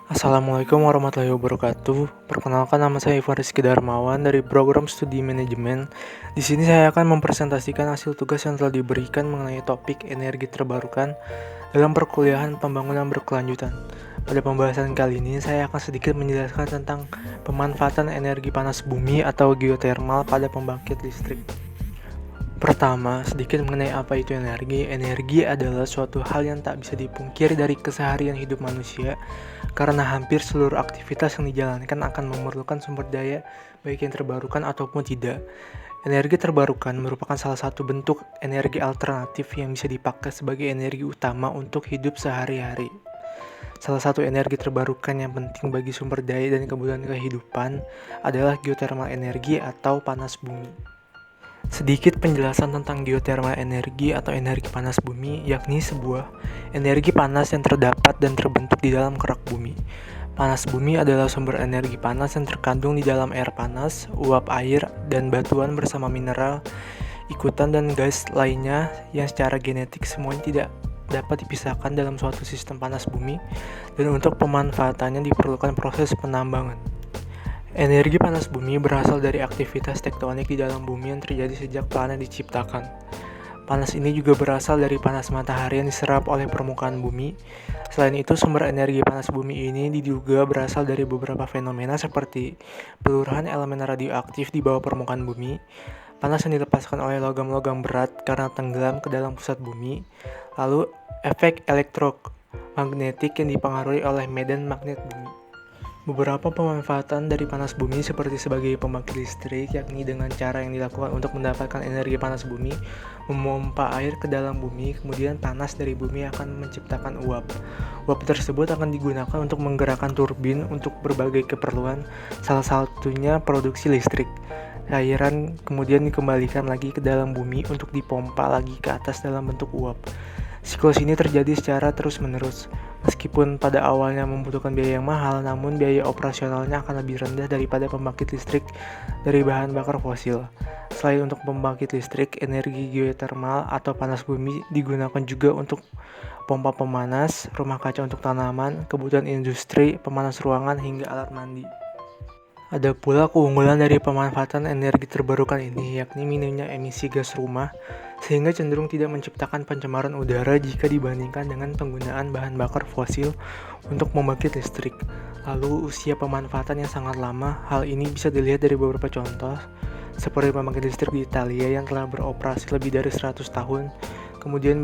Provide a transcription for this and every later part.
Assalamualaikum warahmatullahi wabarakatuh. Perkenalkan, nama saya Ivan Rizky Darmawan dari program studi manajemen. Di sini saya akan mempresentasikan hasil tugas yang telah diberikan mengenai topik energi terbarukan dalam perkuliahan pembangunan berkelanjutan. Pada pembahasan kali ini, saya akan sedikit menjelaskan tentang pemanfaatan energi panas bumi atau geotermal pada pembangkit listrik. Pertama, sedikit mengenai apa itu energi. Energi adalah suatu hal yang tak bisa dipungkiri dari keseharian hidup manusia, karena hampir seluruh aktivitas yang dijalankan akan memerlukan sumber daya, baik yang terbarukan ataupun tidak. Energi terbarukan merupakan salah satu bentuk energi alternatif yang bisa dipakai sebagai energi utama untuk hidup sehari-hari. Salah satu energi terbarukan yang penting bagi sumber daya dan kebutuhan kehidupan adalah geothermal energi atau panas bumi. Sedikit penjelasan tentang geothermal energi atau energi panas bumi, yakni sebuah energi panas yang terdapat dan terbentuk di dalam kerak bumi. Panas bumi adalah sumber energi panas yang terkandung di dalam air panas, uap air, dan batuan bersama mineral, ikutan dan gas lainnya yang secara genetik semuanya tidak dapat dipisahkan dalam suatu sistem panas bumi, dan untuk pemanfaatannya diperlukan proses penambangan. Energi panas bumi berasal dari aktivitas tektonik di dalam bumi yang terjadi sejak planet diciptakan. Panas ini juga berasal dari panas matahari yang diserap oleh permukaan bumi. Selain itu, sumber energi panas bumi ini diduga berasal dari beberapa fenomena seperti peluruhan elemen radioaktif di bawah permukaan bumi, panas yang dilepaskan oleh logam-logam berat karena tenggelam ke dalam pusat bumi, lalu efek elektromagnetik yang dipengaruhi oleh medan magnet bumi. Beberapa pemanfaatan dari panas bumi seperti sebagai pembangkit listrik, yakni dengan cara yang dilakukan untuk mendapatkan energi panas bumi, memompa air ke dalam bumi, kemudian panas dari bumi akan menciptakan uap. Uap tersebut akan digunakan untuk menggerakkan turbin untuk berbagai keperluan, salah satunya produksi listrik. Cairan kemudian dikembalikan lagi ke dalam bumi untuk dipompa lagi ke atas dalam bentuk uap. Siklus ini terjadi secara terus-menerus. Meskipun pada awalnya membutuhkan biaya yang mahal, namun biaya operasionalnya akan lebih rendah daripada pembangkit listrik dari bahan bakar fosil. Selain untuk pembangkit listrik, energi geotermal atau panas bumi digunakan juga untuk pompa pemanas, rumah kaca untuk tanaman, kebutuhan industri, pemanas ruangan, hingga alat mandi. Ada pula keunggulan dari pemanfaatan energi terbarukan ini, yakni minimnya emisi gas rumah, sehingga cenderung tidak menciptakan pencemaran udara jika dibandingkan dengan penggunaan bahan bakar fosil untuk membangkit listrik. Lalu, usia pemanfaatan yang sangat lama, hal ini bisa dilihat dari beberapa contoh, seperti pembangkit listrik di Italia yang telah beroperasi lebih dari 100 tahun, kemudian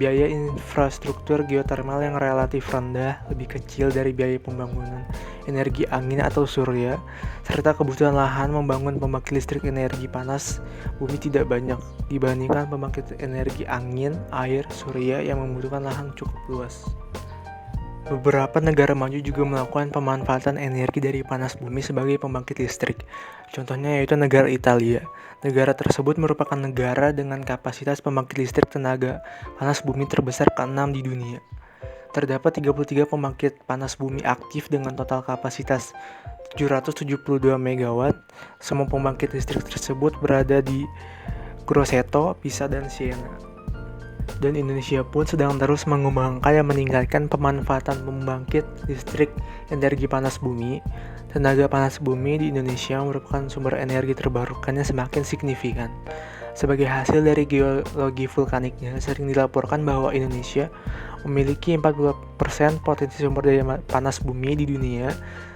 biaya infrastruktur geotermal yang relatif rendah, lebih kecil dari biaya pembangunan energi angin atau surya, serta kebutuhan lahan membangun pembangkit listrik energi panas bumi tidak banyak dibandingkan pembangkit energi angin, air, surya yang membutuhkan lahan cukup luas. Beberapa negara maju juga melakukan pemanfaatan energi dari panas bumi sebagai pembangkit listrik. Contohnya yaitu negara Italia. Negara tersebut merupakan negara dengan kapasitas pembangkit listrik tenaga panas bumi terbesar ke-6 di dunia. Terdapat 33 pembangkit panas bumi aktif dengan total kapasitas 772 MW. Semua pembangkit listrik tersebut berada di Grosseto, Pisa, dan Siena. Dan Indonesia pun sedang terus mengembangkan dan meningkatkan pemanfaatan pembangkit listrik energi panas bumi. Tenaga panas bumi di Indonesia merupakan sumber energi terbarukan yang semakin signifikan. Sebagai hasil dari geologi vulkaniknya, sering dilaporkan bahwa Indonesia memiliki 40% potensi sumber daya panas bumi di dunia,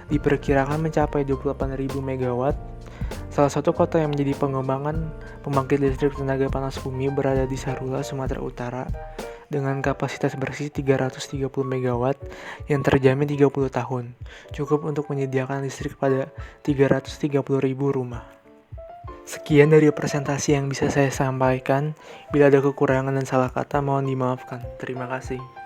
diperkirakan mencapai 28.000 MW. Salah satu kota yang menjadi pengembangan pembangkit listrik tenaga panas bumi berada di Sarula, Sumatera Utara, dengan kapasitas bersih 330 MW yang terjamin 30 tahun, cukup untuk menyediakan listrik pada 330.000 rumah. Sekian dari presentasi yang bisa saya sampaikan. Bila ada kekurangan dan salah kata, mohon dimaafkan. Terima kasih.